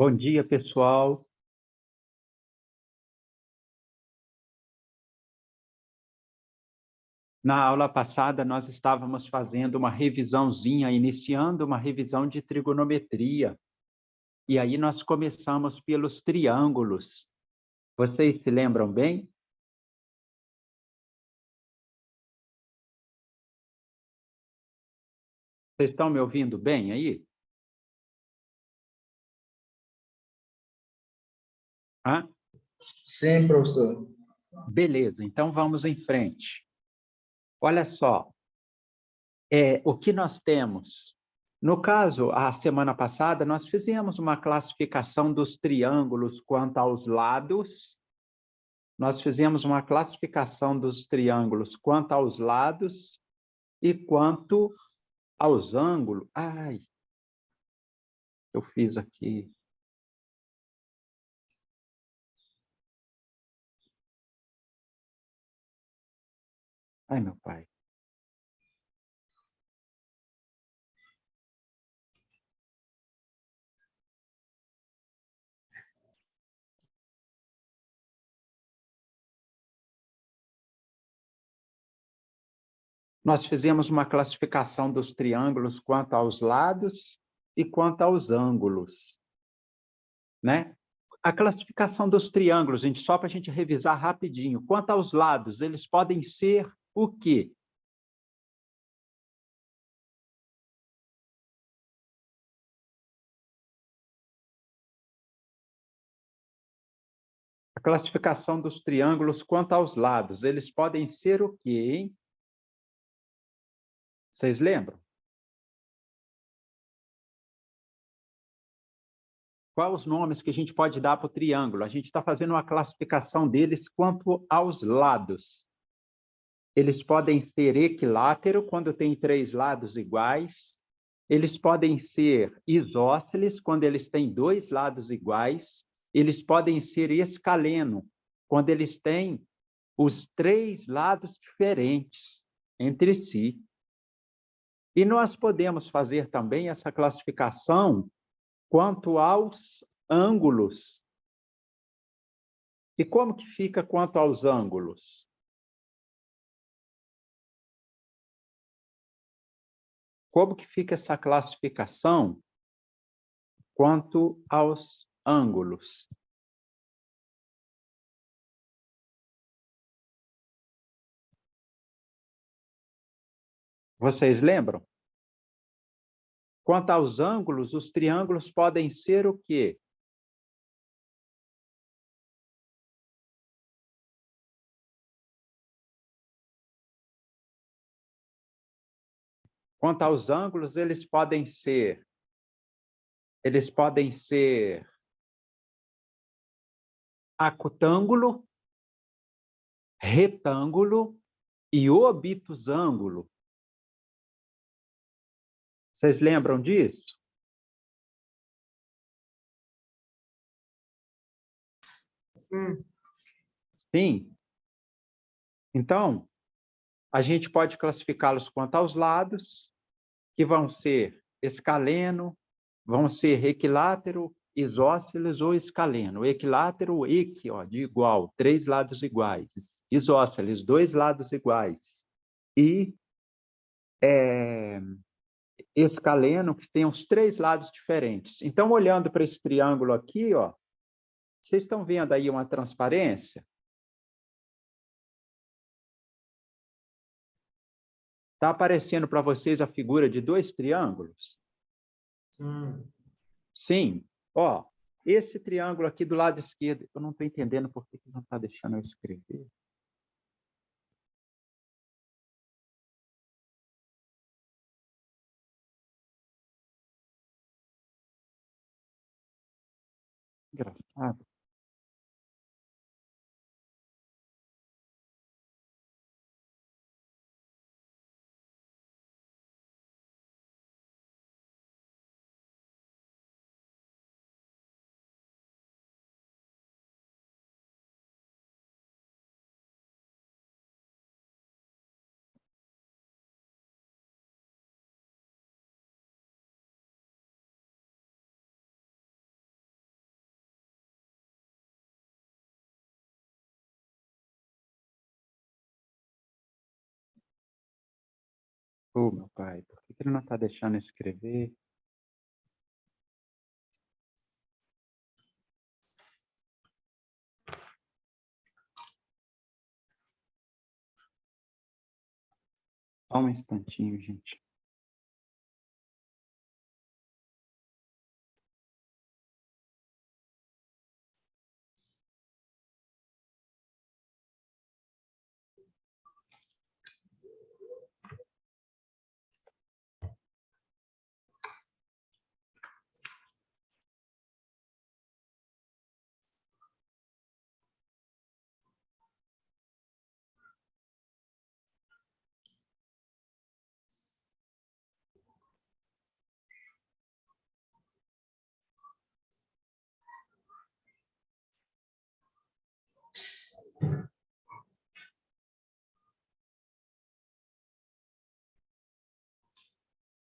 Bom dia, pessoal. Na aula passada, nós estávamos fazendo uma revisãozinha, iniciando uma revisão de trigonometria. E aí nós começamos pelos triângulos. Vocês se lembram bem? Vocês estão me ouvindo bem aí? Hã? Sim, professor. Beleza, então vamos em frente. Olha só, o que nós temos? No caso, a semana passada, nós fizemos uma classificação dos triângulos quanto aos lados. Nós fizemos uma classificação dos triângulos quanto aos lados e quanto aos ângulos. Ai, eu fiz aqui. Ai, meu pai. Nós fizemos uma classificação dos triângulos quanto aos lados e quanto aos ângulos, né? A classificação dos triângulos, gente, só para a gente revisar rapidinho. Quanto aos lados, eles podem ser o quê? A classificação dos triângulos quanto aos lados, eles podem ser o quê, hein? Vocês lembram? Quais os nomes que a gente pode dar para o triângulo? A gente está fazendo uma classificação deles quanto aos lados. Eles podem ser equilátero, quando tem três lados iguais. Eles podem ser isósceles, quando eles têm dois lados iguais. Eles podem ser escaleno, quando eles têm os três lados diferentes entre si. E nós podemos fazer também essa classificação quanto aos ângulos. E como que fica quanto aos ângulos? Como que fica essa classificação quanto aos ângulos? Vocês lembram? Quanto aos ângulos, os triângulos podem ser o quê? Quanto aos ângulos, eles podem ser acutângulo, retângulo e obtusângulo. Vocês lembram disso? Sim. Sim. Então, a gente pode classificá-los quanto aos lados, que vão ser escaleno, vão ser equilátero, isósceles ou escaleno. Equilátero, ó, de igual, três lados iguais. Isósceles, dois lados iguais. E escaleno, que tem os três lados diferentes. Então, olhando para esse triângulo aqui, ó, vocês estão vendo aí uma transparência? Está aparecendo para vocês a figura de dois triângulos? Sim. Sim. Ó, esse triângulo aqui do lado esquerdo, eu não estou entendendo por que não está deixando eu escrever. Engraçado. Ô, meu pai, por que ele não está deixando eu escrever? Só um instantinho, gente.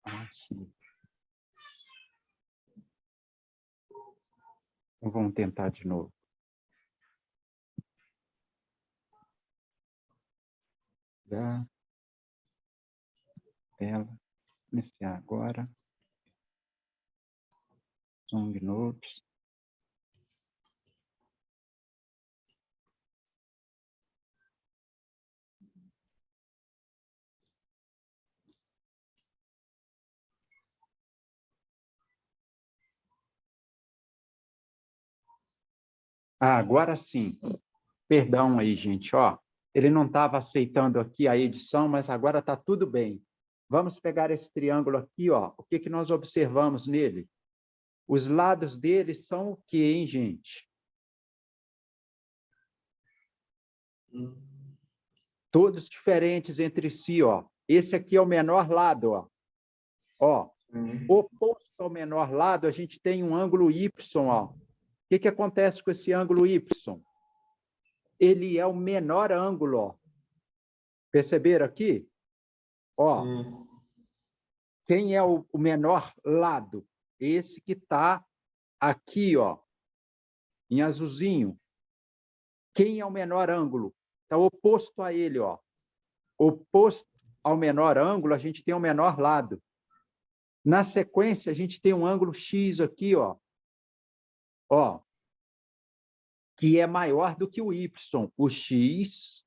Ah, sim. Então, vamos tentar de novo. Tela. Iniciar agora. Zoom Notes. Ah, agora sim. Perdão aí, gente. Ó, ele não estava aceitando aqui a edição, mas agora está tudo bem. Vamos pegar esse triângulo aqui, ó. O que que nós observamos nele? Os lados dele são o quê, hein, gente? Todos diferentes entre si, ó. Esse aqui é o menor lado, ó. Ó, oposto ao menor lado, a gente tem um ângulo Y, ó. O que que acontece com esse ângulo Y? Ele é o menor ângulo, ó. Perceberam aqui? Ó, Sim. quem é o menor lado? Esse que está aqui, ó, em azulzinho. Quem é o menor ângulo? Está oposto a ele, ó. Oposto ao menor ângulo, a gente tem o menor lado. Na sequência, a gente tem um ângulo X aqui, ó. Ó, que é maior do que o Y. O X,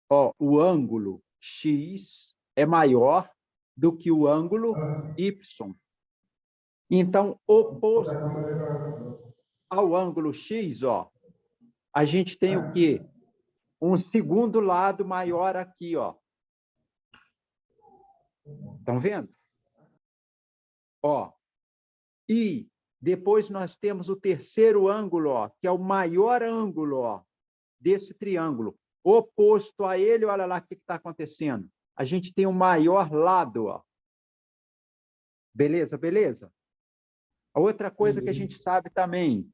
ó, o ângulo X é maior do que o ângulo Y. Então, oposto ao ângulo X, ó, a gente tem o quê? Um segundo lado maior aqui, ó. Estão vendo? Ó. E depois nós temos o terceiro ângulo, ó, que é o maior ângulo, ó, desse triângulo. Oposto a ele, olha lá o que está acontecendo. A gente tem o maior lado, ó. Beleza, beleza? A outra coisa que a gente sabe também,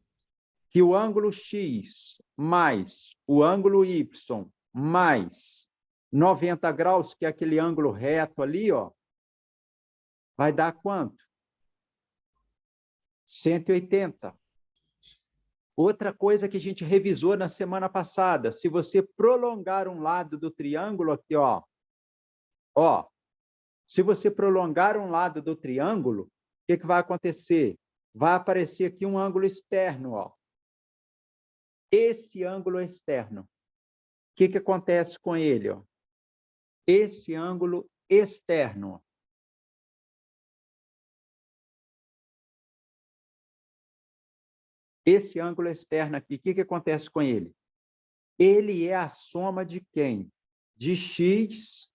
que o ângulo X mais o ângulo Y mais 90 graus, que é aquele ângulo reto ali, ó, vai dar quanto? 180. Outra coisa que a gente revisou na semana passada, se você prolongar um lado do triângulo aqui, ó, se você prolongar um lado do triângulo, o que que vai acontecer? Vai aparecer aqui um ângulo externo, ó. Esse ângulo externo, o que que acontece com ele, ó? Esse ângulo externo, ó. Esse ângulo externo aqui, o que que acontece com ele? Ele é a soma de quem? De x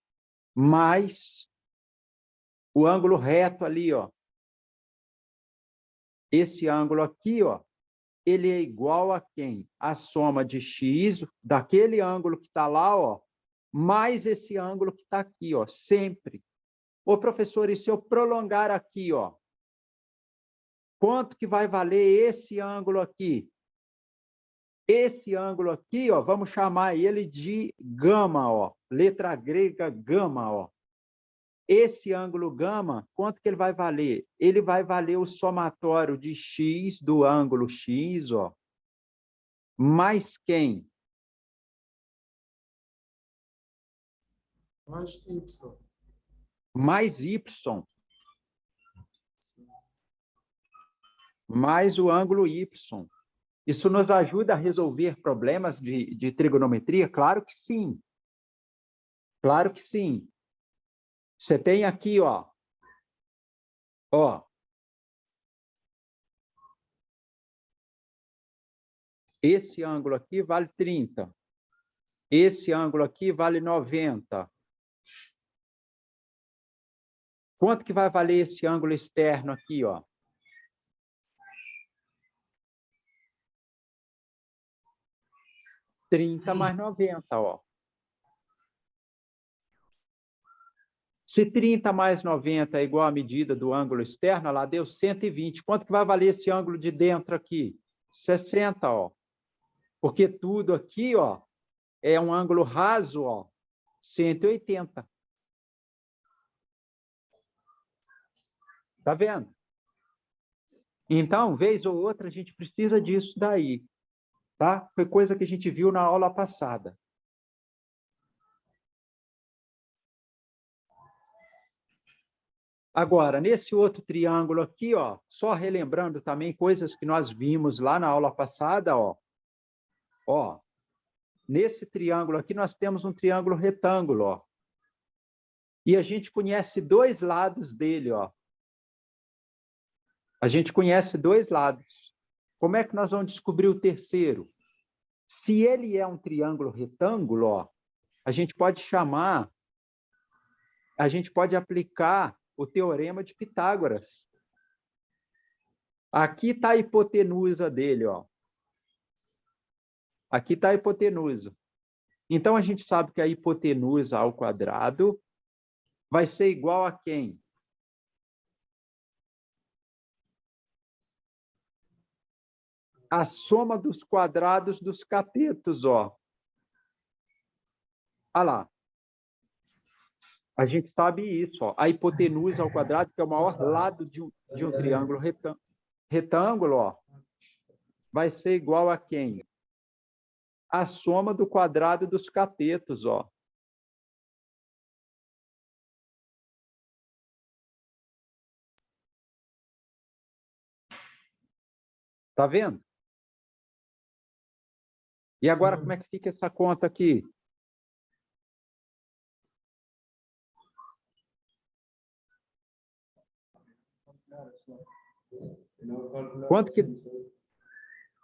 mais o ângulo reto ali, ó. Esse ângulo aqui, ó, ele é igual a quem? A soma de x daquele ângulo que está lá, ó, mais esse ângulo que está aqui, ó, sempre. Ô, professor, e se eu prolongar aqui, ó, quanto que vai valer esse ângulo aqui? Esse ângulo aqui, ó, vamos chamar ele de gama, ó, letra grega gama, ó. Esse ângulo gama, quanto que ele vai valer? Ele vai valer o somatório de x do ângulo x, ó, mais quem? Mais Y. mais y, mais o ângulo y. Isso nos ajuda a resolver problemas de trigonometria? Claro que sim. Claro que sim. Você tem aqui, ó. Esse ângulo aqui vale 30. Esse ângulo aqui vale 90. Quanto que vai valer esse ângulo externo aqui, ó? Trinta mais 90, ó. Se 30 mais 90 é igual à medida do ângulo externo, lá deu 120. Quanto que vai valer esse ângulo de dentro aqui? 60, ó. Porque tudo aqui, ó, é um ângulo raso, ó, 180. Tá vendo? Então, vez ou outra, a gente precisa disso daí, tá? Foi coisa que a gente viu na aula passada. Agora, nesse outro triângulo aqui, ó, só relembrando também coisas que nós vimos lá na aula passada, ó. Ó, nesse triângulo aqui nós temos um triângulo retângulo, ó. E a gente conhece dois lados dele, ó. A gente conhece dois lados. Como é que nós vamos descobrir o terceiro? Se ele é um triângulo retângulo, ó, a gente pode aplicar o teorema de Pitágoras. Aqui está a hipotenusa dele, ó. Aqui está a hipotenusa. Então, a gente sabe que a hipotenusa ao quadrado vai ser igual a quem? A soma dos quadrados dos catetos, ó. Olha lá. A gente sabe isso, ó. A hipotenusa ao quadrado, que é o maior lado de um triângulo retângulo, ó, vai ser igual a quem? A soma do quadrado dos catetos, ó. Tá vendo? E agora, como é que fica essa conta aqui?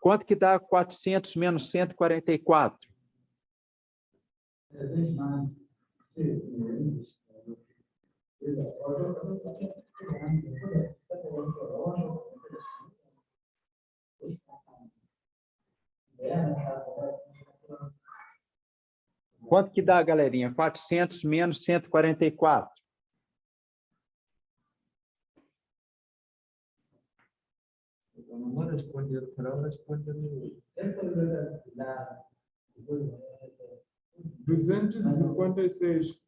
Quanto que dá 400 menos 144? Quanto que dá, galerinha? 400 menos 144. Não responde, não responde. 256.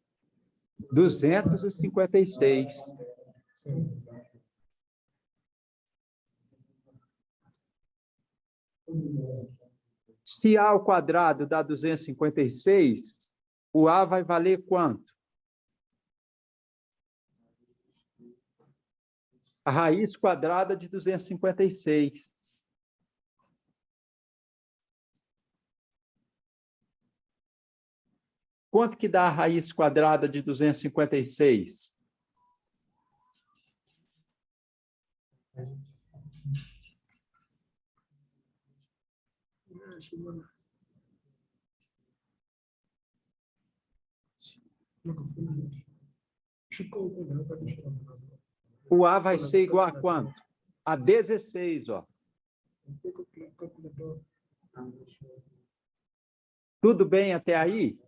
256. Sim. Se A ao quadrado dá 256, o A vai valer quanto? A raiz quadrada de 256. Quanto que dá a raiz quadrada de 256? O A vai ser igual a quanto? A 16, ó. Tudo bem até aí?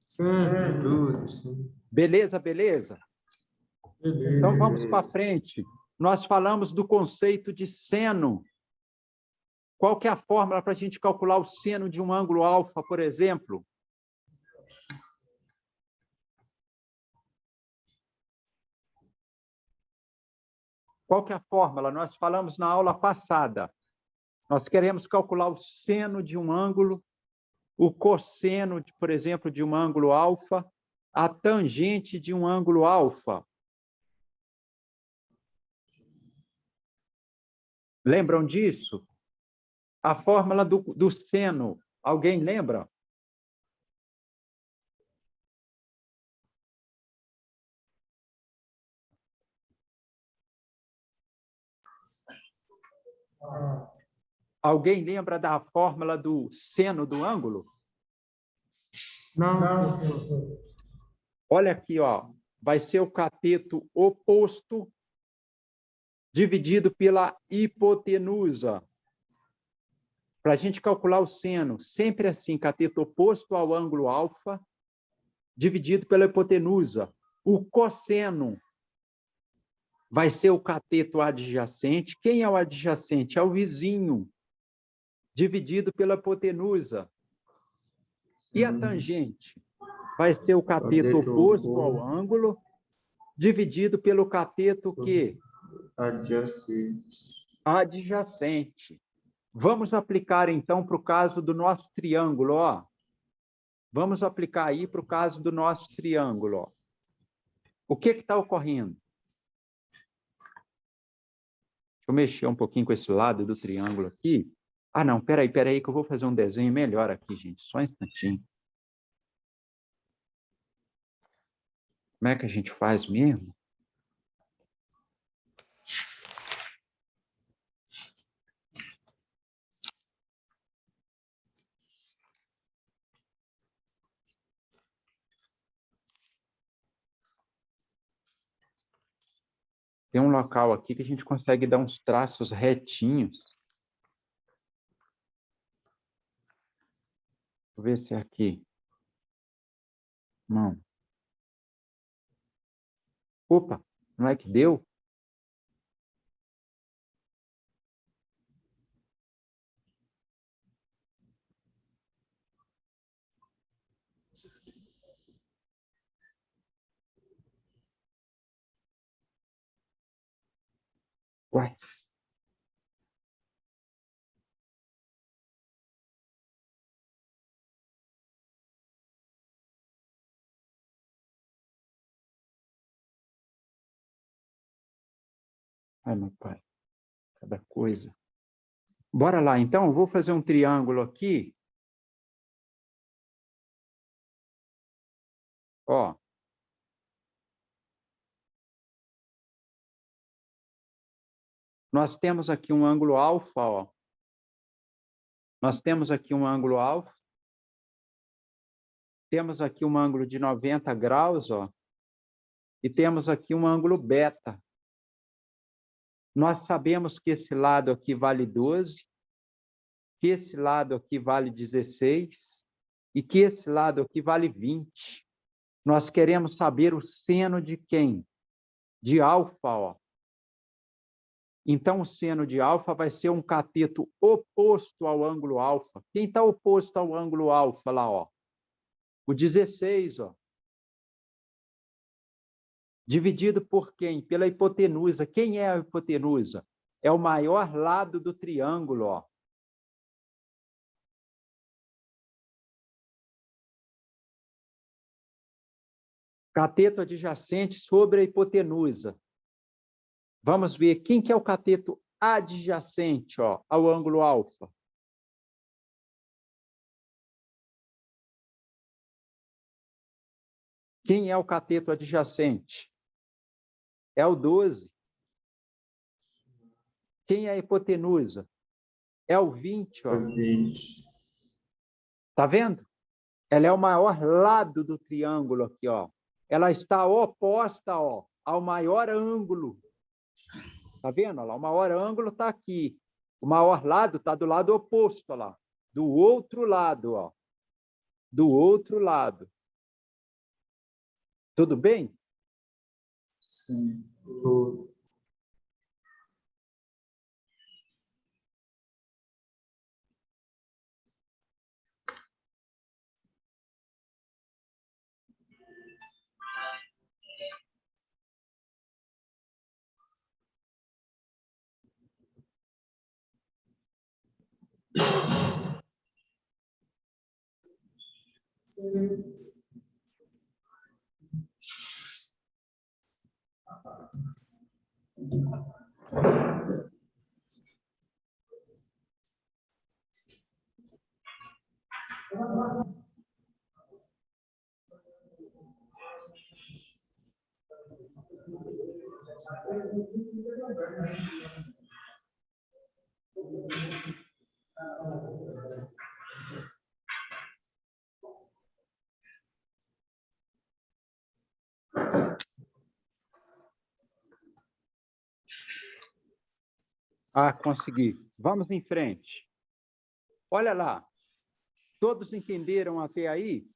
Sim, tudo. Beleza, beleza? Então, vamos para frente. Nós falamos do conceito de seno. Qual que é a fórmula para a gente calcular o seno de um ângulo alfa, por exemplo? Qual que é a fórmula? Nós falamos na aula passada. Nós queremos calcular o seno de um ângulo, o cosseno, por exemplo, de um ângulo alfa. a tangente de um ângulo alfa? Lembram disso? A fórmula do seno. Alguém lembra? Alguém lembra da fórmula do seno do ângulo? Não, sim. Olha aqui, ó. Vai ser o cateto oposto dividido pela hipotenusa. Para a gente calcular o seno, sempre assim, cateto oposto ao ângulo alfa, dividido pela hipotenusa. O cosseno vai ser o cateto adjacente. Quem é o adjacente? É o vizinho, dividido pela hipotenusa. E a tangente? Vai ser o cateto oposto ao ângulo, dividido pelo cateto que? Adjacente. Vamos aplicar, então, para o caso do nosso triângulo, ó. Vamos aplicar aí para o caso do nosso triângulo, ó. O que está ocorrendo? Deixa eu mexer um pouquinho com esse lado do triângulo aqui. Ah, não, peraí, que eu vou fazer um desenho melhor aqui, gente. Só um instantinho. Como é que a gente faz mesmo? Tem um local aqui que a gente consegue dar uns traços retinhos. Vou ver se é aqui. Não. Opa, não é que deu? Uai. Ai, meu pai. Cada coisa. Bora lá, então. Eu vou fazer um triângulo aqui. Ó. Nós temos aqui um ângulo alfa, ó. Nós temos aqui um ângulo alfa. Temos aqui um ângulo de 90 graus, ó. E temos aqui um ângulo beta. Nós sabemos que esse lado aqui vale 12, que esse lado aqui vale 16 e que esse lado aqui vale 20. Nós queremos saber o seno de quem? De alfa, ó. Então, o seno de alfa vai ser um cateto oposto ao ângulo alfa. Quem está oposto ao ângulo alfa lá, ó? O 16, ó. Dividido por quem? Pela hipotenusa. Quem é a hipotenusa? É o maior lado do triângulo, ó. Cateto adjacente sobre a hipotenusa. Vamos ver quem que é o cateto adjacente, ó, ao ângulo alfa. Quem é o cateto adjacente? É o 12. Quem é a hipotenusa? É o 20, ó. 20. Tá vendo? Ela é o maior lado do triângulo aqui, ó. Ela está oposta, ó, ao maior ângulo. Tá vendo? Olha lá, o maior ângulo está aqui. O maior lado está do lado oposto, ó lá. Do outro lado, ó. Do outro lado. Tudo bem? Sim. Tudo. Ah, consegui. Vamos em frente. Olha lá. Todos entenderam até aí?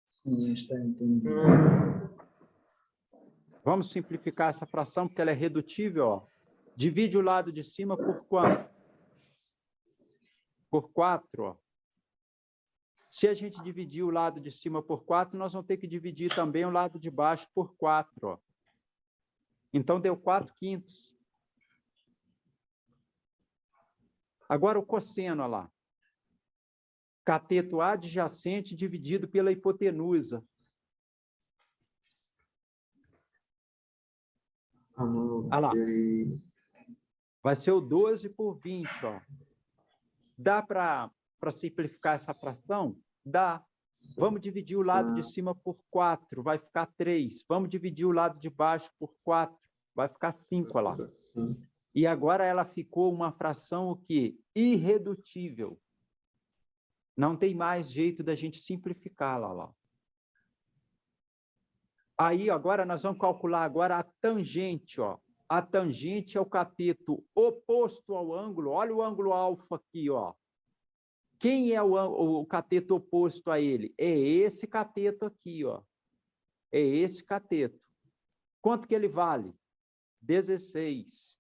Sim, está entendido. Vamos simplificar essa fração, porque ela é redutível. Ó. Divide o lado de cima por quanto? Por 4. Ó. Se a gente dividir o lado de cima por 4, nós vamos ter que dividir também o lado de baixo por 4. Ó. Então, deu 4/5. Agora, o cosseno, olha lá. Cateto adjacente dividido pela hipotenusa. Olha lá. Vai ser o 12/20. Ó. Dá para simplificar essa fração? Dá. Vamos dividir o lado de cima por 4, vai ficar 3. Vamos dividir o lado de baixo por 4, vai ficar 5, olha lá. E agora ela ficou uma fração o quê? Irredutível. Não tem mais jeito da gente simplificá-la lá. Aí, agora, nós vamos calcular agora a tangente, ó. A tangente é o cateto oposto ao ângulo. Olha o ângulo alfa aqui, ó. Quem é o cateto oposto a ele? É esse cateto aqui, ó. É esse cateto. Quanto que ele vale? 16.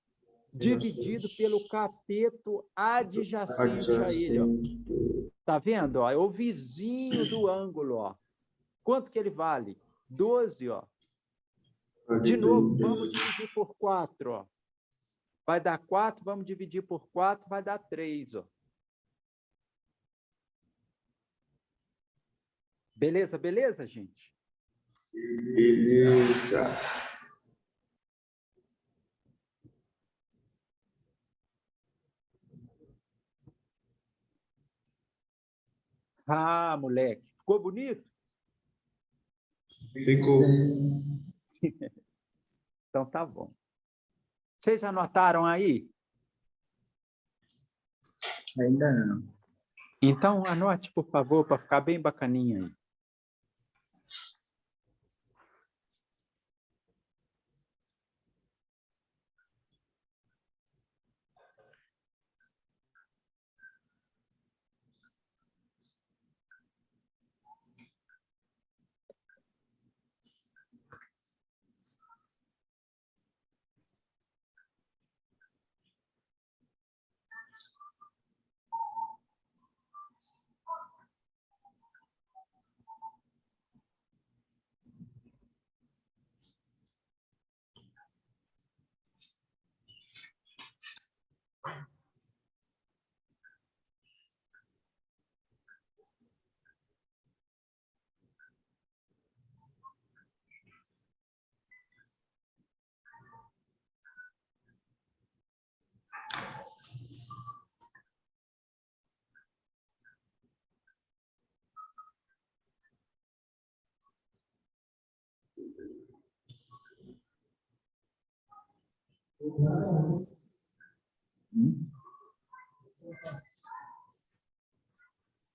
Dividido pelo cateto adjacente a ele, ó. Tá vendo? Ó? É o vizinho do ângulo, ó. Quanto que ele vale? 12, ó. De novo, vamos dividir por 4, ó. Vai dar 4, vamos dividir por 4, vai dar 3, ó. Beleza, beleza, gente? Beleza. Ah, moleque, ficou bonito? Ficou. Então tá bom. Vocês anotaram aí? Ainda não. Então anote, por favor, para ficar bem bacaninha aí.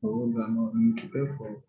Vou dar no que pegou.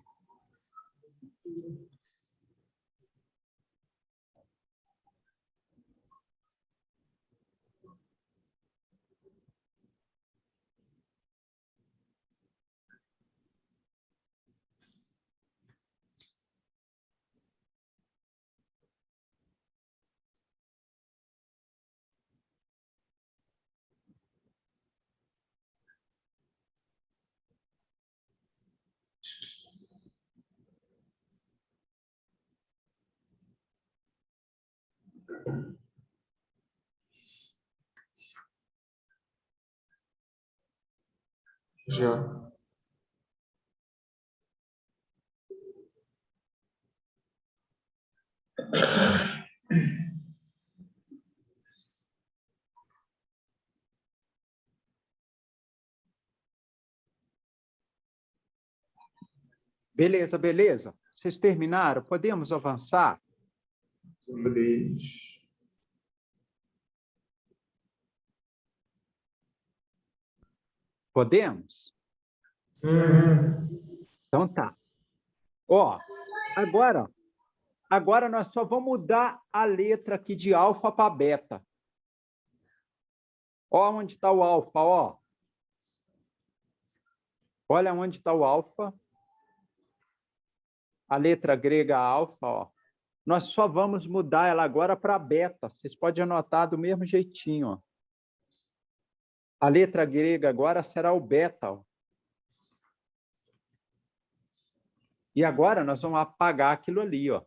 Já. Beleza, beleza. Vocês terminaram? Podemos avançar? Podemos? Então tá. Ó, agora nós só vamos mudar a letra aqui de alfa para beta. Ó onde está o alfa, ó. Olha onde está o alfa. A letra grega alfa, ó. Nós só vamos mudar ela agora para beta. Vocês podem anotar do mesmo jeitinho, ó. A letra grega agora será o beta, ó. E agora nós vamos apagar aquilo ali, ó.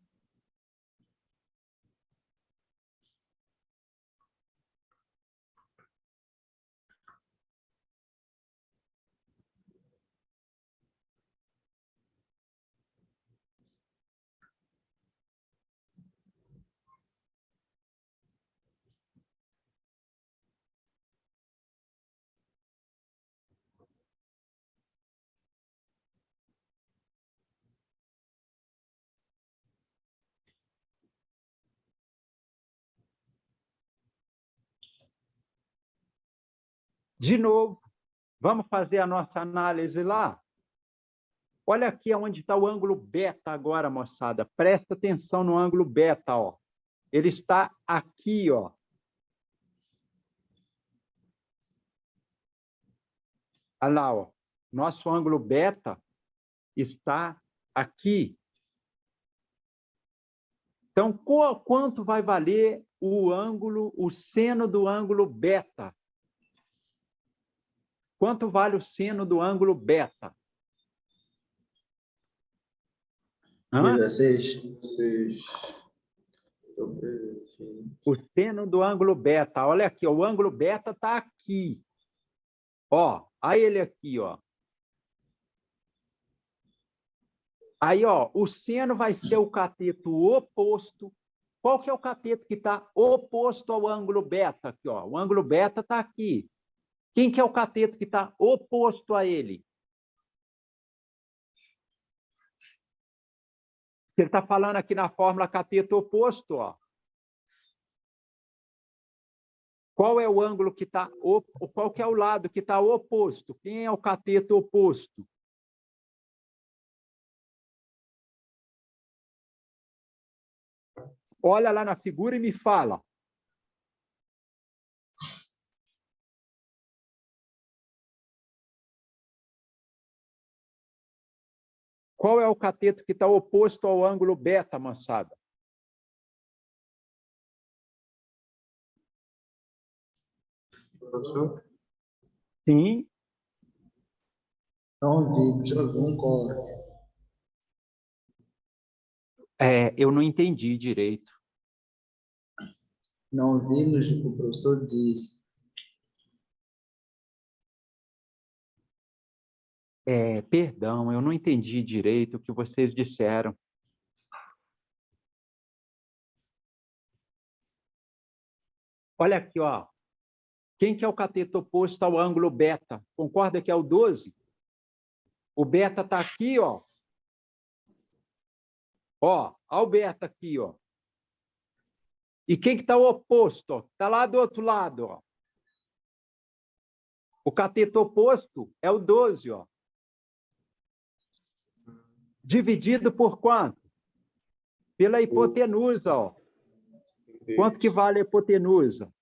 De novo, vamos fazer a nossa análise lá? Olha aqui onde está o ângulo beta agora, moçada. Presta atenção no ângulo beta, ó. Ele está aqui, ó. Olha lá, ó. Nosso ângulo beta está aqui. Então, quanto vai valer o ângulo, o seno do ângulo beta? Quanto vale o seno do ângulo beta? 16. O seno do ângulo beta. Olha aqui, ó, o ângulo beta está aqui. Ó, aí ele aqui, ó. Aí, ó, o seno vai ser o cateto oposto. Qual que é o cateto que está oposto ao ângulo beta? Aqui, ó. O ângulo beta está aqui. Quem que é o cateto que está oposto a ele? Ele está falando aqui na fórmula cateto oposto, ó. Qual é o ângulo que está... Qual que é o lado que está oposto? Quem é o cateto oposto? Olha lá na figura e me fala. Qual é o cateto que está oposto ao ângulo beta, moçada? Professor? Sim. Não vimos algum corte. Eu não entendi direito. Não vimos o que o professor disse. Perdão, eu não entendi direito o que vocês disseram. Olha aqui, ó. Quem que é o cateto oposto ao ângulo beta? Concorda que é o 12? O beta está aqui, ó. Ó, olha o beta aqui, ó. E quem que está o oposto? Está lá do outro lado, ó. O cateto oposto é o 12, ó. Dividido por quanto? Pela hipotenusa, ó. Quanto que vale a hipotenusa?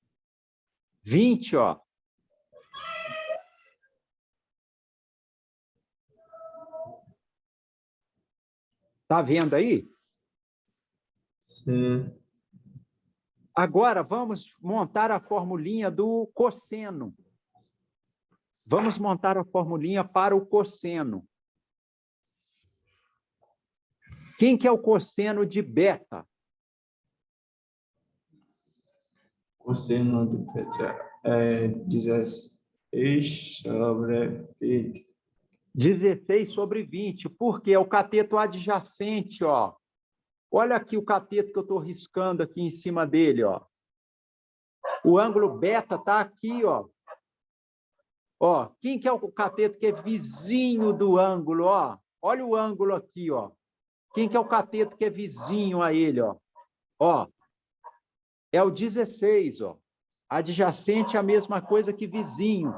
20, ó. Tá vendo aí? Sim. Agora, vamos montar a formulinha do cosseno. Vamos montar a formulinha para o cosseno. Quem que é o cosseno de beta? Cosseno de beta é 16 sobre 20. 16 sobre 20, porque é o cateto adjacente, ó. Olha aqui o cateto que eu estou riscando aqui em cima dele, ó. O ângulo beta está aqui, ó. Ó, quem que é o cateto que é vizinho do ângulo, ó? olha o ângulo aqui, ó. Quem que é o cateto que é vizinho a ele, ó? Ó, é o 16, ó. Adjacente é a mesma coisa que vizinho,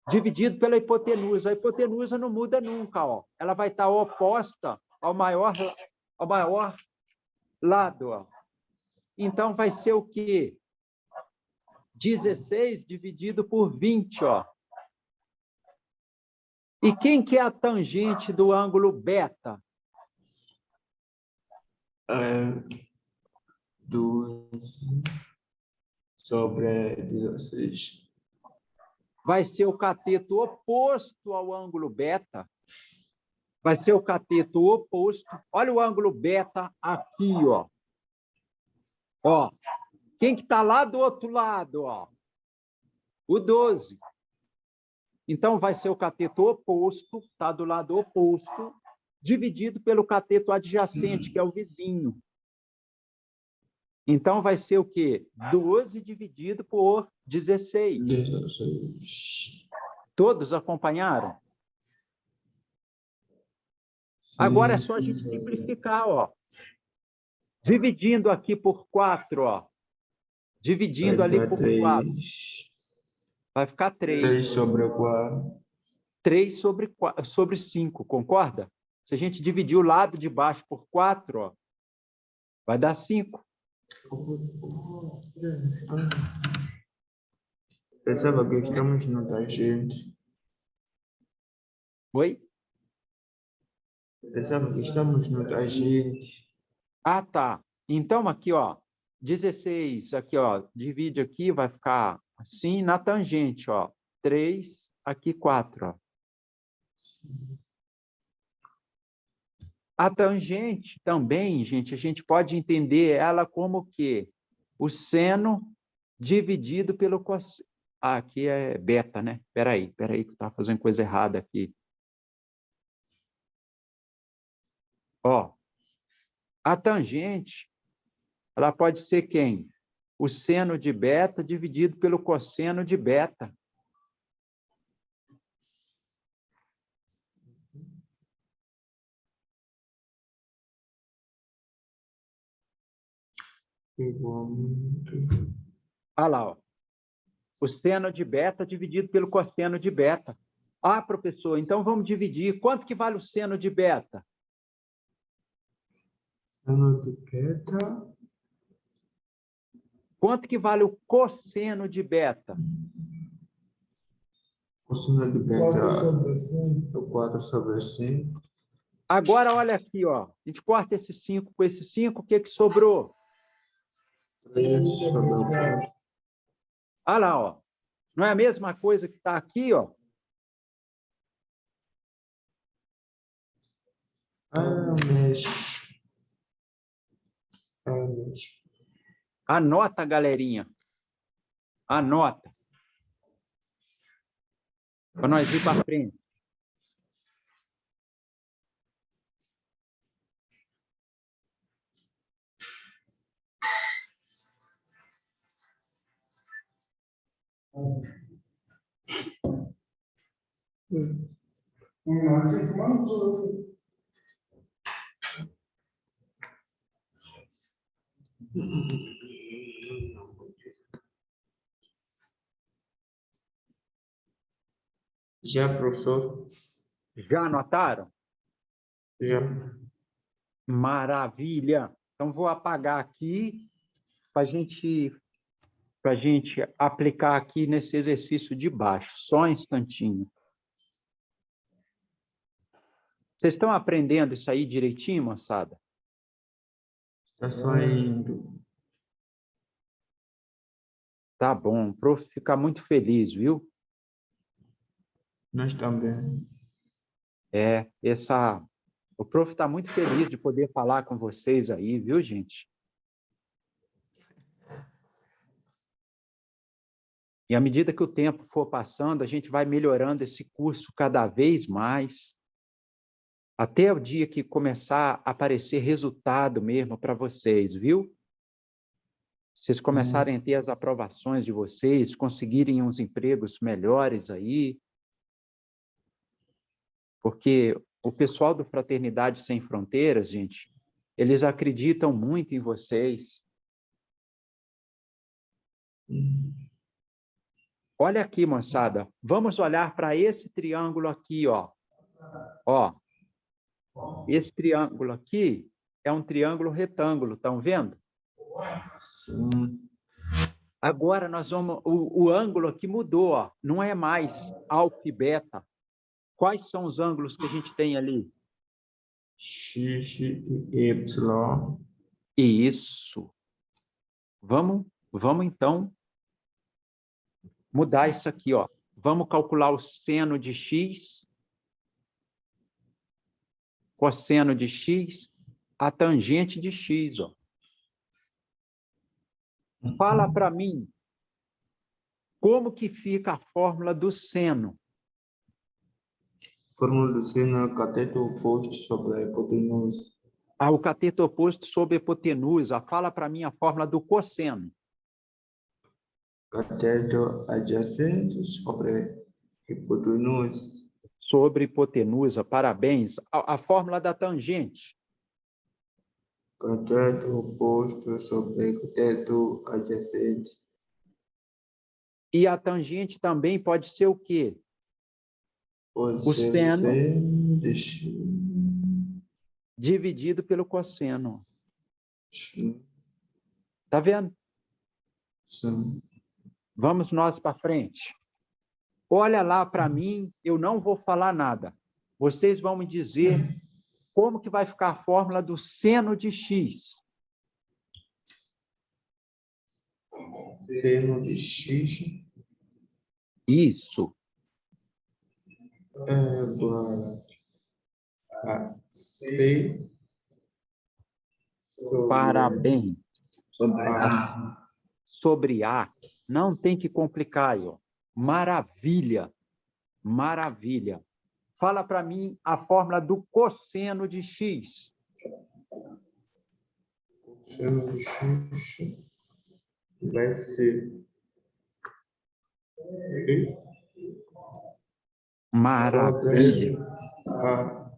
dividido pela hipotenusa. A hipotenusa não muda nunca, ó. Ela vai estar oposta ao maior lado, ó. Então, vai ser o quê? 16 dividido por 20, ó. E quem que é a tangente do ângulo beta? 12 sobre 16. Vai ser o cateto oposto ao ângulo beta. Vai ser o cateto oposto. Olha o ângulo beta aqui, ó. Ó. Quem que está lá do outro lado, ó? O 12. Então, vai ser o cateto oposto, está do lado oposto, dividido pelo cateto adjacente, que é o vizinho. Então, vai ser o quê? 12 dividido por 16. 16. Todos acompanharam? Agora é só a gente simplificar, ó. Dividindo aqui por 4, ó. Dividindo ali por 4. Vai ficar 3. 3 sobre 4. 3 sobre 5, concorda? Se a gente dividir o lado de baixo por 4, ó, vai dar 5. Pensava que estamos no tangente. Oi? Pensava que estamos no tangente. Ah, tá. Então, aqui, ó, 16, aqui, ó, divide aqui, vai ficar assim, na tangente, ó. 3, aqui 4, ó. A tangente também, gente, a gente pode entender ela como que o seno dividido pelo cosseno. Ah, aqui é beta, né? Espera aí, que eu estava fazendo coisa errada aqui. Ó, a tangente, ela pode ser quem? O seno de beta dividido pelo cosseno de beta. Olha lá, ó. O seno de beta dividido pelo cosseno de beta. Ah, professor, então vamos dividir. Quanto que vale o seno de beta? Seno de beta. Quanto que vale o cosseno de beta? Cosseno de beta. 4 sobre 5. 4 sobre 5. Agora, olha aqui, ó. A gente corta esse 5 com esse 5, o que que sobrou? 3 sobre 4. Olha lá, ó. Não é a mesma coisa que está aqui, ó? Anota, galerinha. Anota. Para nós ir para frente. Já, professor? Já anotaram? Já. Maravilha. Então, vou apagar aqui para a gente aplicar aqui nesse exercício de baixo. Só um instantinho. Vocês estão aprendendo isso aí direitinho, moçada? Está saindo. Tá bom. O prof fica muito feliz, viu? Nós também. O prof está muito feliz de poder falar com vocês aí, viu, gente? E à medida que o tempo for passando, a gente vai melhorando esse curso cada vez mais, até o dia que começar a aparecer resultado mesmo para vocês, viu? Vocês começarem a ter as aprovações de vocês, conseguirem uns empregos melhores aí, porque O pessoal do Fraternidade Sem Fronteiras, gente, eles acreditam muito em vocês. Olha aqui, moçada. Vamos olhar para esse triângulo aqui, ó. Ó. Esse triângulo aqui é um triângulo retângulo, estão vendo? Sim. Agora nós vamos... O ângulo aqui mudou, ó. Não é mais alfa e beta. Quais são os ângulos que a gente tem ali? X e Y. Isso. Vamos então mudar isso aqui, ó. Vamos calcular o seno de x, cosseno de x, a tangente de x, ó. Fala para mim como que fica a fórmula do seno. Fórmula do seno é cateto oposto sobre a hipotenusa. Ah, o cateto oposto sobre a hipotenusa. Fala para mim a fórmula do cosseno. Cateto adjacente sobre a hipotenusa. Sobre hipotenusa, parabéns. A fórmula da tangente. Cateto oposto sobre cateto adjacente. E a tangente também pode ser o quê? Pode O ser seno seno de x. dividido pelo cosseno. Tá vendo? Sim. Vamos nós para frente. Olha lá para mim, eu não vou falar nada. Vocês vão me dizer como que vai ficar a fórmula do seno de x. Seno de x Isso. é igual a C sobre Parabéns. A. Sobre A. Não tem que complicar, ó. Maravilha. Maravilha. Fala para mim a fórmula do cosseno de x. Seno de x vai ser Maravilha. A.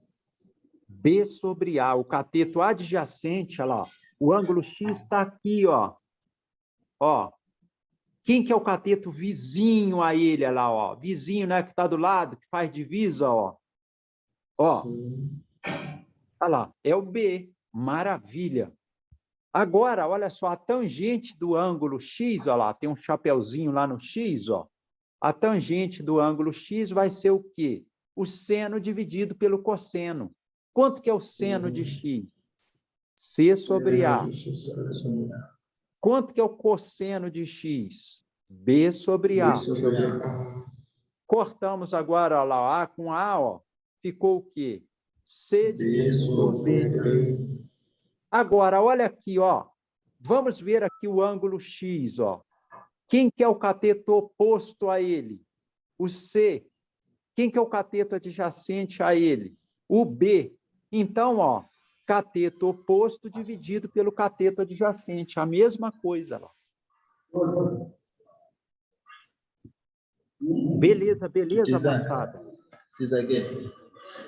B sobre A. O cateto adjacente, olha lá. O ângulo x está aqui, ó. Ó. Quem que é o cateto vizinho a ele, olha lá, ó. Vizinho, né, que está do lado, que faz divisa, ó. Ó. Olha lá, é o B. Maravilha. Agora, olha só, a tangente do ângulo x, olha lá, tem um chapeuzinho lá no x, ó. A tangente do ângulo x vai ser o quê? O seno dividido pelo cosseno. Quanto que é o seno de x? C sobre A. Quanto que é o cosseno de x? B sobre A. Cortamos agora, olha lá, A com A, ó. Ficou o quê? C dividido por B. Agora, olha aqui, ó. Vamos ver aqui o ângulo x, ó. Quem que é o cateto oposto a ele? O C. Quem que é o cateto adjacente a ele? O B. Então, ó, cateto oposto dividido pelo cateto adjacente. A mesma coisa. Ó. Beleza, beleza, moçada. Diz aqui.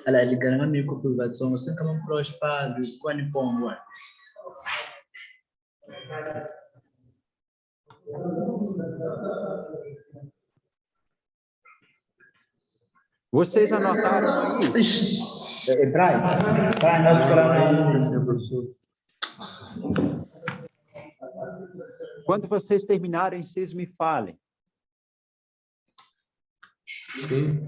Ela é ligando a minha população, você que não prospa do Quani Pongo. Vocês anotaram aí? Brian, nós falamos. Quando vocês terminarem, vocês me falem. Sim.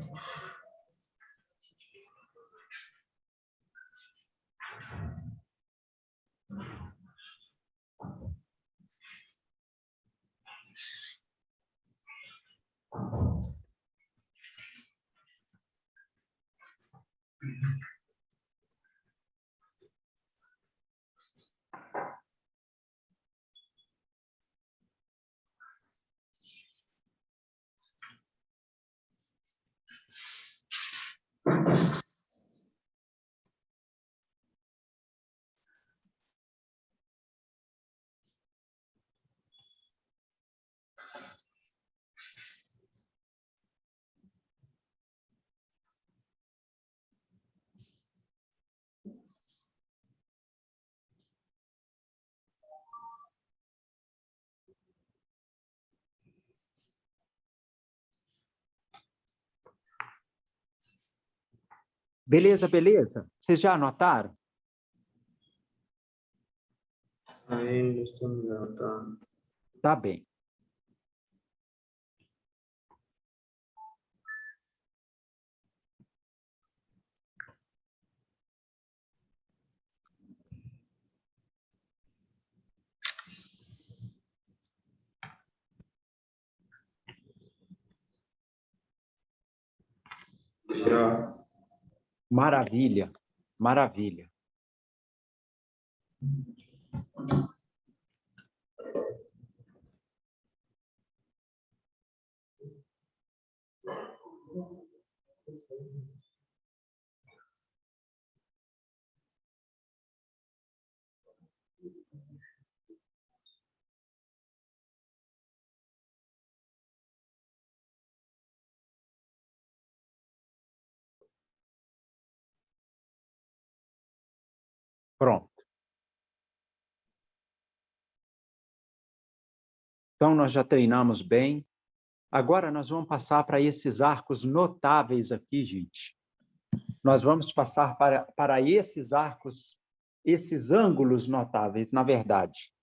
Beleza, beleza? Vocês já anotaram? Ainda estamos anotando. Tá bem. Já. Maravilha, maravilha. Pronto. Então, nós já treinamos bem. Agora, nós vamos passar para esses arcos notáveis aqui, gente. Nós vamos passar para esses arcos, esses ângulos notáveis, na verdade.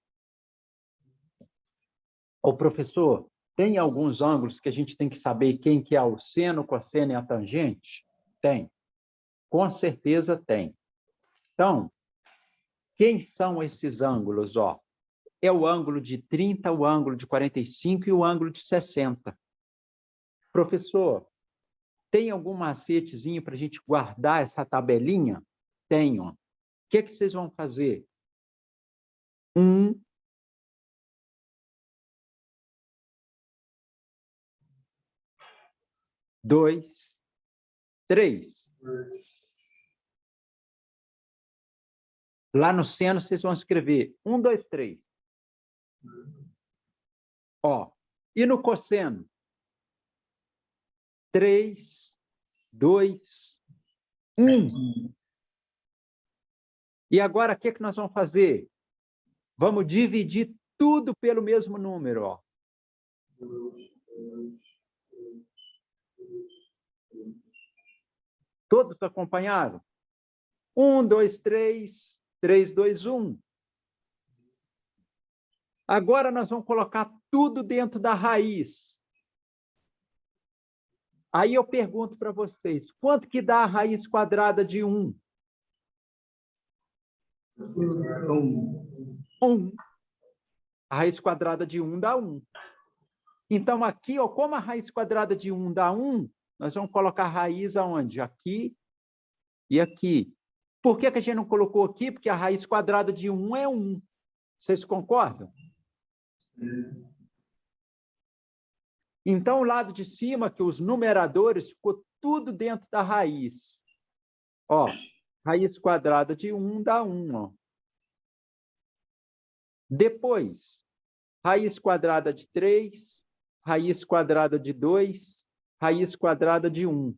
Ô, professor, tem alguns ângulos que a gente tem que saber quem que é o seno, o cosseno e a tangente? Tem. Com certeza tem. Então, quem são esses ângulos? Ó, é o ângulo de 30, o ângulo de 45 e o ângulo de 60. Professor, tem algum macetezinho para a gente guardar essa tabelinha? Tenho. O que vocês vão fazer? 1, 2, 3. Lá no seno, vocês vão escrever 1, 2, 3. Ó, e no cosseno? 3, 2, 1. E agora, o que nós vamos fazer? Vamos dividir tudo pelo mesmo número, ó. Todos acompanharam? 1, 2, 3, 3, 2, 1. Agora nós vamos colocar tudo dentro da raiz. Aí eu pergunto para vocês, quanto que dá a raiz quadrada de 1? 1. A raiz quadrada de 1 dá 1. Então, aqui, ó, como a raiz quadrada de 1 dá 1, nós vamos colocar a raiz aonde? Aqui e aqui. Por que a gente não colocou aqui? Porque a raiz quadrada de 1 é 1. Vocês concordam? Então, o lado de cima, que os numeradores, ficou tudo dentro da raiz. Ó, raiz quadrada de 1 dá 1. Ó. Depois, raiz quadrada de 3, raiz quadrada de 2, raiz quadrada de 1.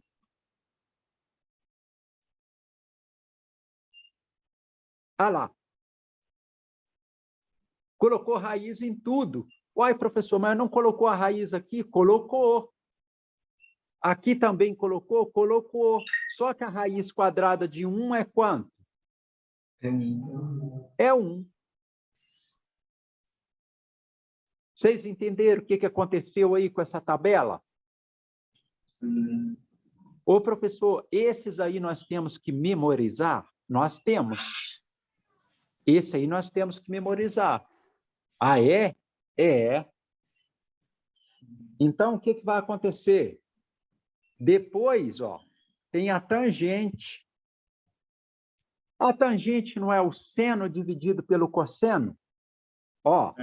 Ah lá. Colocou raiz em tudo. Uai, professor, mas não colocou a raiz aqui? Colocou. Aqui também colocou? Colocou. Só que a raiz quadrada de 1 é quanto? É 1. Vocês entenderam o que aconteceu aí com essa tabela? Ô, professor, esses aí nós temos que memorizar? Nós temos. Esse aí nós temos que memorizar. Ah, é? É. Então, o que vai acontecer? Depois, ó, tem a tangente. A tangente não é o seno dividido pelo cosseno? Ó,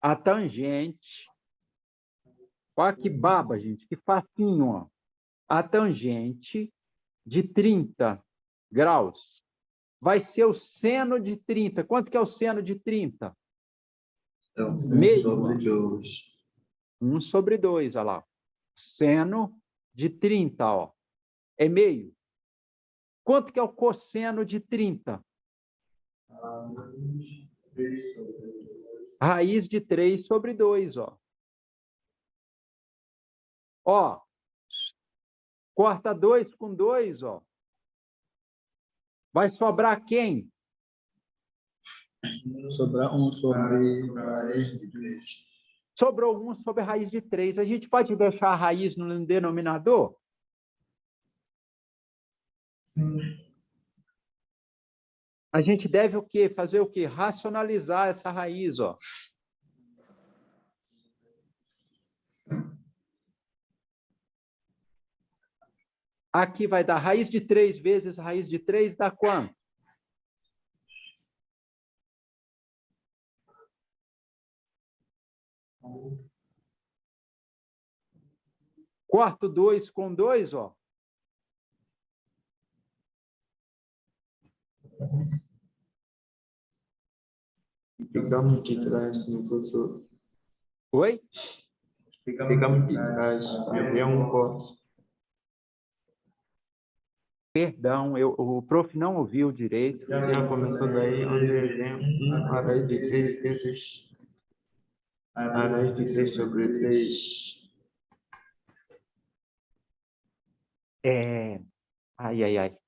a tangente. Olha que baba, gente, que facinho, ó. A tangente de 30 graus vai ser o seno de 30. Quanto que é o seno de 30? É 1 Meio, sobre 2. 1 sobre 2, olha lá. Seno de 30, ó. É meio. Quanto que é o cosseno de 30? Raiz de 3 sobre 2, ó. Ó, Corta 2 com 2, ó. Vai sobrar quem? Sobrar 1 sobre raiz de 3. Sobrou 1 sobre a raiz de 3. A gente pode deixar a raiz no denominador? Sim. A gente deve o quê? Fazer o quê? Racionalizar essa raiz, ó. Aqui vai dar raiz de 3 vezes raiz de 3, dá quanto? Corto 2 com 2, ó. Ficamos de trás no professor. Oi? Ficamos de trás. Havia um corte. Perdão, o prof não ouviu direito. Já começou daí onde vem a raiz de 3 vezes a raiz de 3 sobre 3. Ai.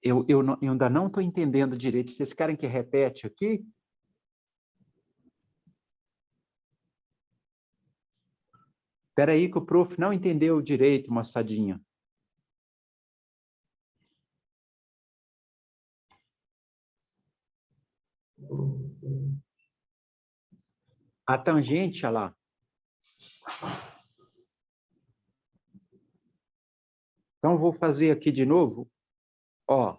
Eu ainda não estou entendendo direito. Vocês querem que repete aqui? Espera aí que o prof não entendeu direito, moçadinha. A tangente, olha lá. Então, vou fazer aqui de novo. Ó,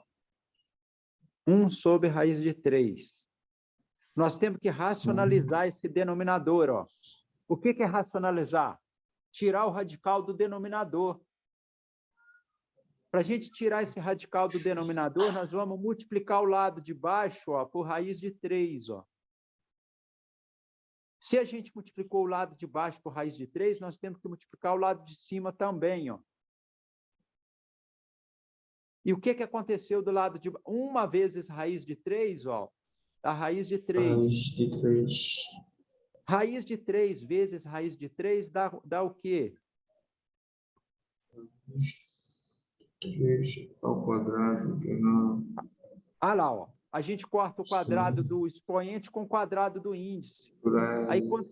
1 sobre raiz de 3. Nós temos que racionalizar esse denominador, ó. O que é racionalizar? Tirar o radical do denominador. Para a gente tirar esse radical do denominador, nós vamos multiplicar o lado de baixo, ó, por raiz de 3, ó. Se a gente multiplicou o lado de baixo por raiz de 3, nós temos que multiplicar o lado de cima também, ó. E o que aconteceu do lado de... 1 vezes raiz de 3, ó, a raiz de 3. Raiz de 3. Raiz de 3 vezes raiz de 3 dá o quê? 3 ao quadrado. Não. Ah lá, ó. A gente corta o quadrado do expoente com o quadrado do índice. Aí, quando...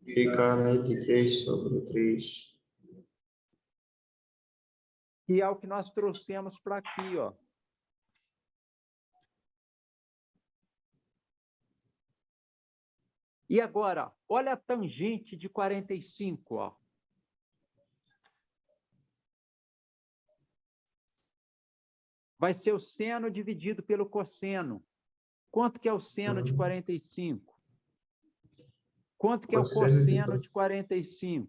Fica a raiz de 3 sobre 3. Que é o que nós trouxemos para aqui, ó. E agora, olha a tangente de 45, ó. Vai ser o seno dividido pelo cosseno. Quanto que é o seno de 45? Quanto que é o cosseno de 45?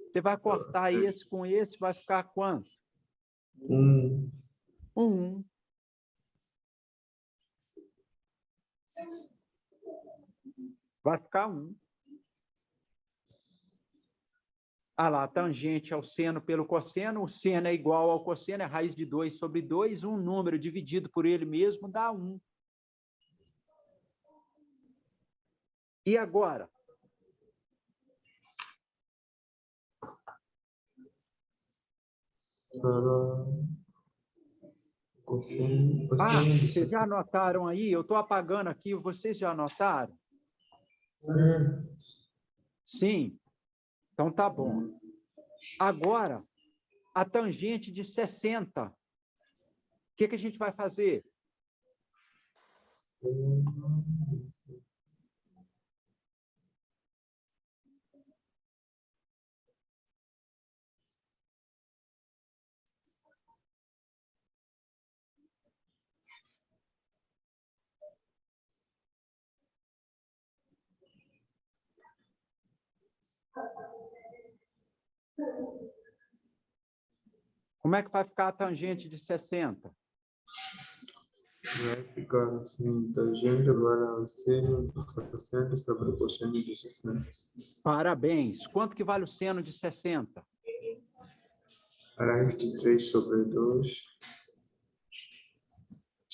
Você vai cortar esse com esse, vai ficar quanto? 1. 1. Vai ficar 1. Ah lá, a tangente é o seno pelo cosseno, o seno é igual ao cosseno, é raiz de 2 sobre 2, um número dividido por ele mesmo dá 1. E agora? Vocês já anotaram aí? Eu estou apagando aqui, vocês já anotaram? Sim. Então tá bom. Agora, a tangente de 60. O que a gente vai fazer? Como é que vai ficar a tangente de 60? Vai ficar assim, tangente para o seno de 60 sobre o cosseno de 60. Parabéns. Quanto que vale o seno de 60? Raiz de 3 sobre 2.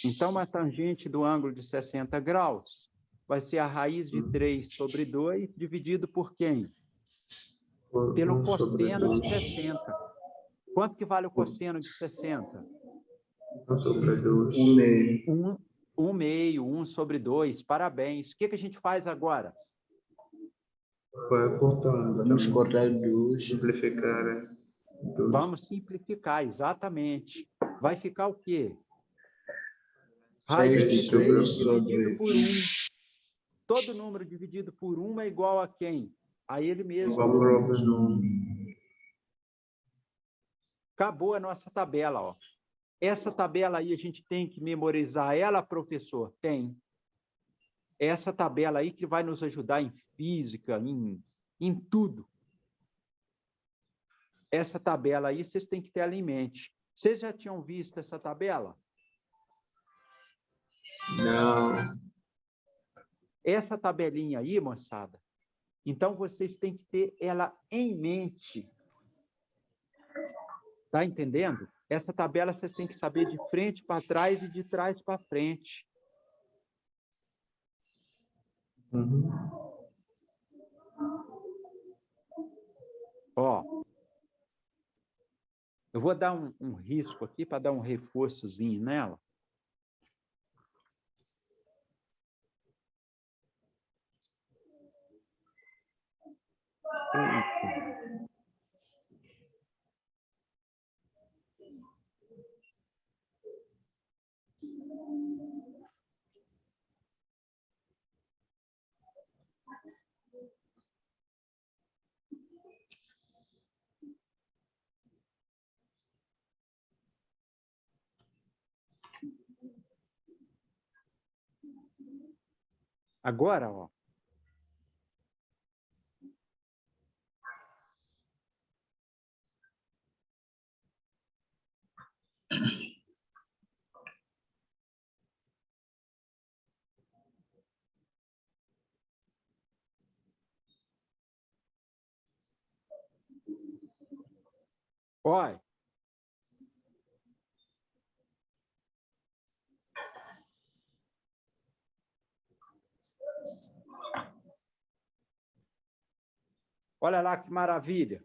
Então, a tangente do ângulo de 60 graus vai ser a raiz de 3 sobre 2, dividido por quem? Pelo cosseno de 60. Quanto que vale o cosseno de 60? 1 sobre 2. 1/2. 1/2, 1 sobre 2. Parabéns. O que a gente faz agora? Vai cortando. Vamos cortar 2. Simplificar. 2. Vamos simplificar, exatamente. Vai ficar o quê? 6 Raiz de 3 sobre dividido por 1. Todo número dividido por 1 é igual a quem? A ele mesmo. Ao próprio número. Acabou a nossa tabela, ó. Essa tabela aí a gente tem que memorizar ela, professor? Tem. Essa tabela aí que vai nos ajudar em física, em tudo. Essa tabela aí vocês têm que ter ela em mente. Vocês já tinham visto essa tabela? Não. Essa tabelinha aí, moçada, então vocês têm que ter ela em mente. Tá entendendo? Essa tabela vocês têm que saber de frente para trás e de trás para frente. Uhum. Ó, eu vou dar um risco aqui para dar um reforçozinho nela. Eita. Agora, ó. Olha. Olha lá que maravilha.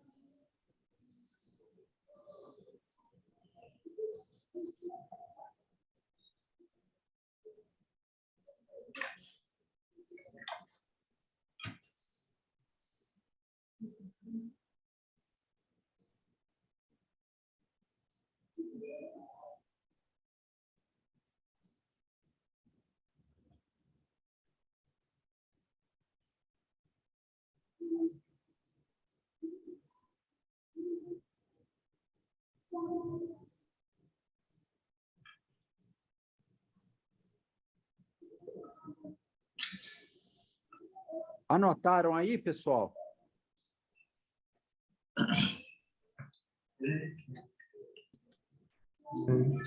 Anotaram aí, pessoal? Sim.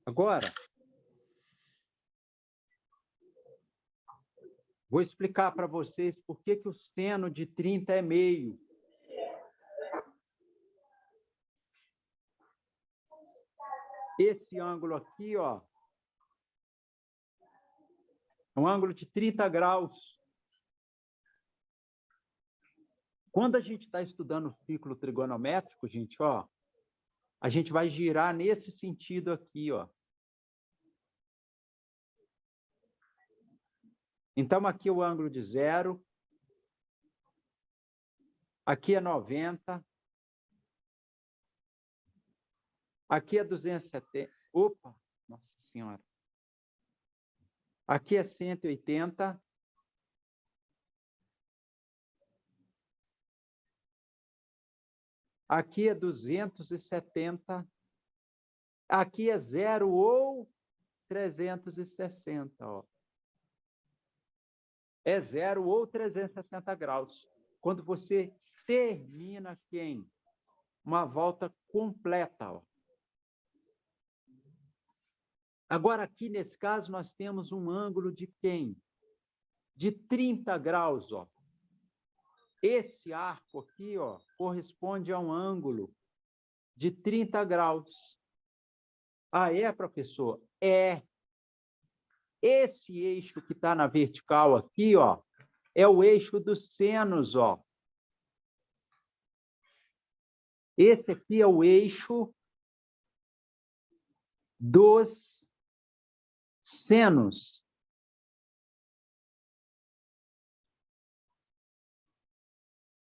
Agora, vou explicar para vocês por que o seno de 30 é meio. Esse ângulo aqui, ó, é um ângulo de 30 graus. Quando a gente está estudando o ciclo trigonométrico, gente, ó, a gente vai girar nesse sentido aqui, ó. Então, aqui o ângulo de 0. Aqui é 90. Aqui é 270. Opa, nossa senhora. Aqui é 180. Aqui é 270. Aqui é 0 ou 360, ó. É 0 ou 360 graus. Quando você termina quem? Uma volta completa, ó. Agora, aqui nesse caso, nós temos um ângulo de quem? De 30 graus, ó. Esse arco aqui, ó, corresponde a um ângulo de 30 graus. Ah, é, professor? É. esse eixo que está na vertical aqui, ó, é o eixo dos senos, ó. Esse aqui é o eixo dos senos.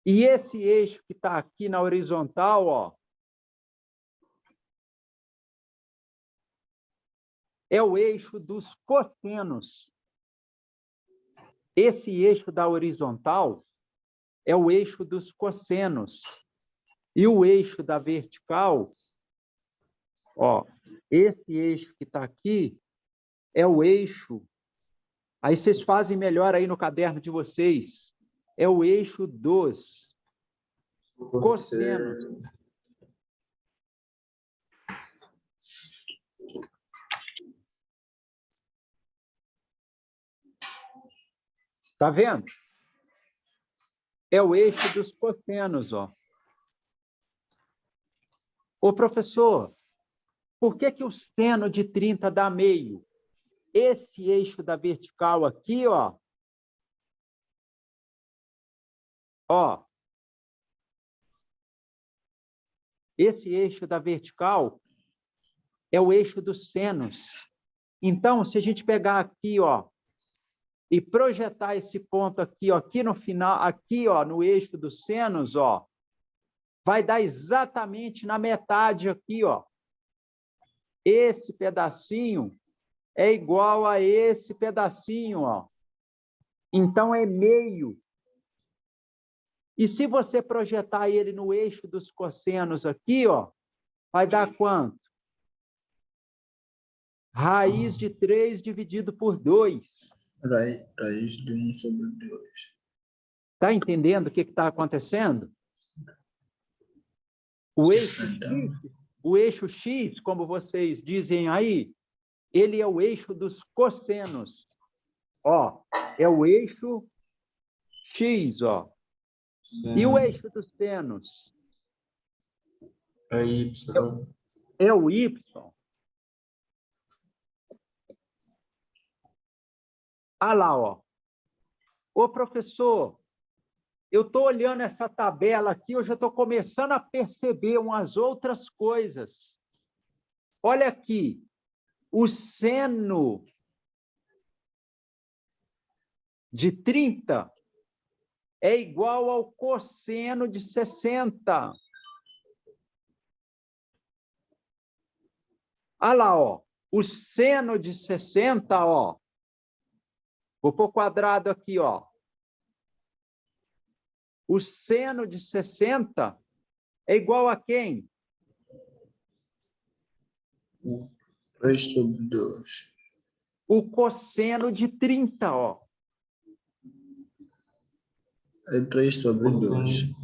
E esse eixo que está aqui na horizontal, ó, é o eixo dos cossenos. Esse eixo da horizontal é o eixo dos cossenos. E o eixo da vertical, ó, esse eixo que está aqui é o eixo. Aí vocês fazem melhor aí no caderno de vocês. É o eixo dos cossenos. Tá vendo? É o eixo dos cossenos, ó. Ô, professor, por que que o seno de 30 dá meio? Esse eixo da vertical aqui, ó. Ó. Esse eixo da vertical é o eixo dos senos. Então, se a gente pegar aqui, ó, e projetar esse ponto aqui, ó, aqui no final, aqui, ó, no eixo dos senos, ó, vai dar exatamente na metade aqui, ó. Esse pedacinho é igual a esse pedacinho, ó. Então, é meio. E se você projetar ele no eixo dos cossenos aqui, ó, vai dar quanto? Raiz de 3 dividido por 2. Raiz de 1 sobre 2. Está entendendo o que está acontecendo? O eixo X, como vocês dizem aí, ele é o eixo dos cossenos. Ó, é o eixo X, ó. Sim. E o eixo dos senos? É Y. É o Y. Ah lá, ó. Ô, professor, eu estou olhando essa tabela aqui, eu já estou começando a perceber umas outras coisas. Olha aqui, o seno de 30 é igual ao cosseno de 60. Olha lá, ó. O seno de 60, ó. Vou pôr quadrado aqui, ó. O seno de 60 é igual a quem? 3 sobre 2. O cosseno de 30, ó. É 3 sobre 2.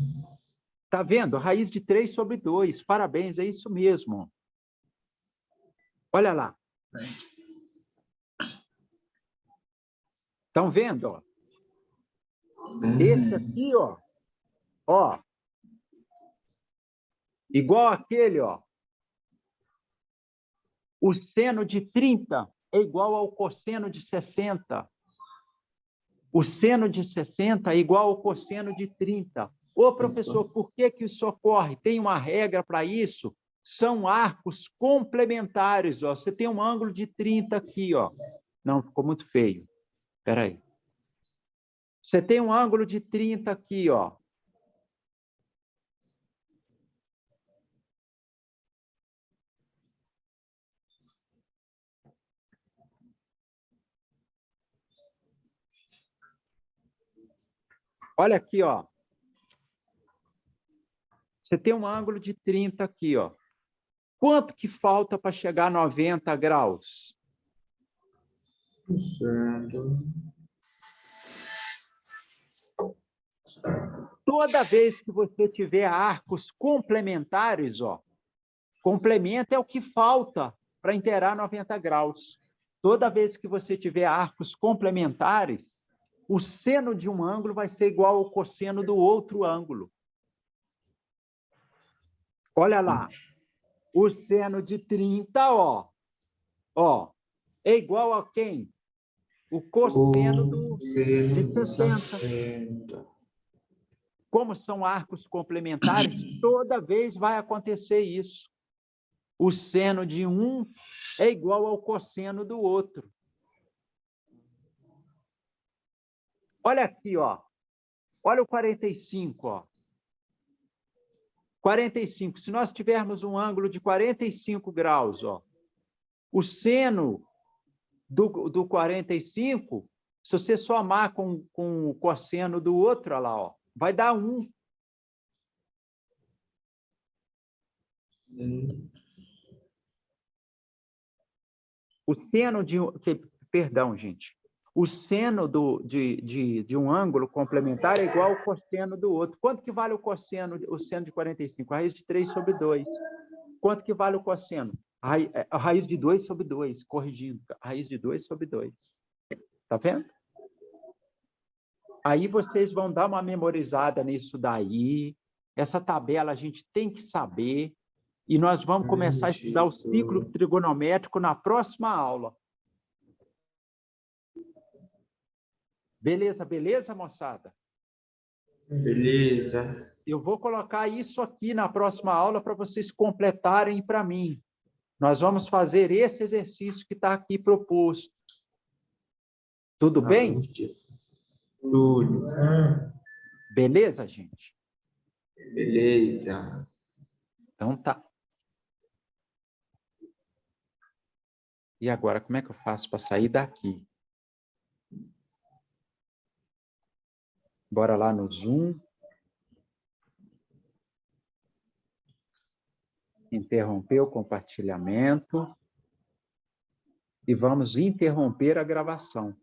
Tá vendo? Raiz de 3 sobre 2. Parabéns, é isso mesmo. Olha lá. Estão vendo? Ó? Esse aqui, ó. Ó. Igual aquele, ó. O seno de 30 é igual ao cosseno de 60. O seno de 60 é igual ao cosseno de 30. Ô, professor, por que que isso ocorre? Tem uma regra para isso? São arcos complementares, ó. Você tem um ângulo de 30 aqui, ó. Não, ficou muito feio. Espera aí. Você tem um ângulo de 30 aqui, ó. Olha aqui, ó. Você tem um ângulo de 30 aqui, ó. Quanto que falta para chegar a 90 graus? Certo. Toda vez que você tiver arcos complementares, ó, complemento é o que falta para inteirar 90 graus. Toda vez que você tiver arcos complementares, o seno de um ângulo vai ser igual ao cosseno do outro ângulo. Olha lá. O seno de 30, ó, é igual a quem? o cosseno de de 60. Como são arcos complementares, toda vez vai acontecer isso. O seno de um é igual ao cosseno do outro. Olha aqui, ó. Olha o 45, ó. 45. Se nós tivermos um ângulo de 45 graus, ó, o seno do 45, se você somar com o cosseno do outro, olha lá, ó, vai dar 1. O seno de... Perdão, gente. O seno de um ângulo complementar é igual ao cosseno do outro. Quanto que vale o seno de 45? A raiz de 3 sobre 2. Quanto que vale o cosseno? A raiz de 2 sobre 2, corrigindo. A raiz de 2 sobre 2. Tá vendo? Aí vocês vão dar uma memorizada nisso daí. Essa tabela a gente tem que saber. E nós vamos começar a estudar o ciclo trigonométrico na próxima aula. Beleza, beleza, moçada? Beleza. Eu vou colocar isso aqui na próxima aula para vocês completarem para mim. Nós vamos fazer esse exercício que está aqui proposto. Tudo bem? Tudo. Beleza, gente? Beleza. Então tá. E agora, como é que eu faço para sair daqui? Bora lá no Zoom. Interromper o compartilhamento. E vamos interromper a gravação.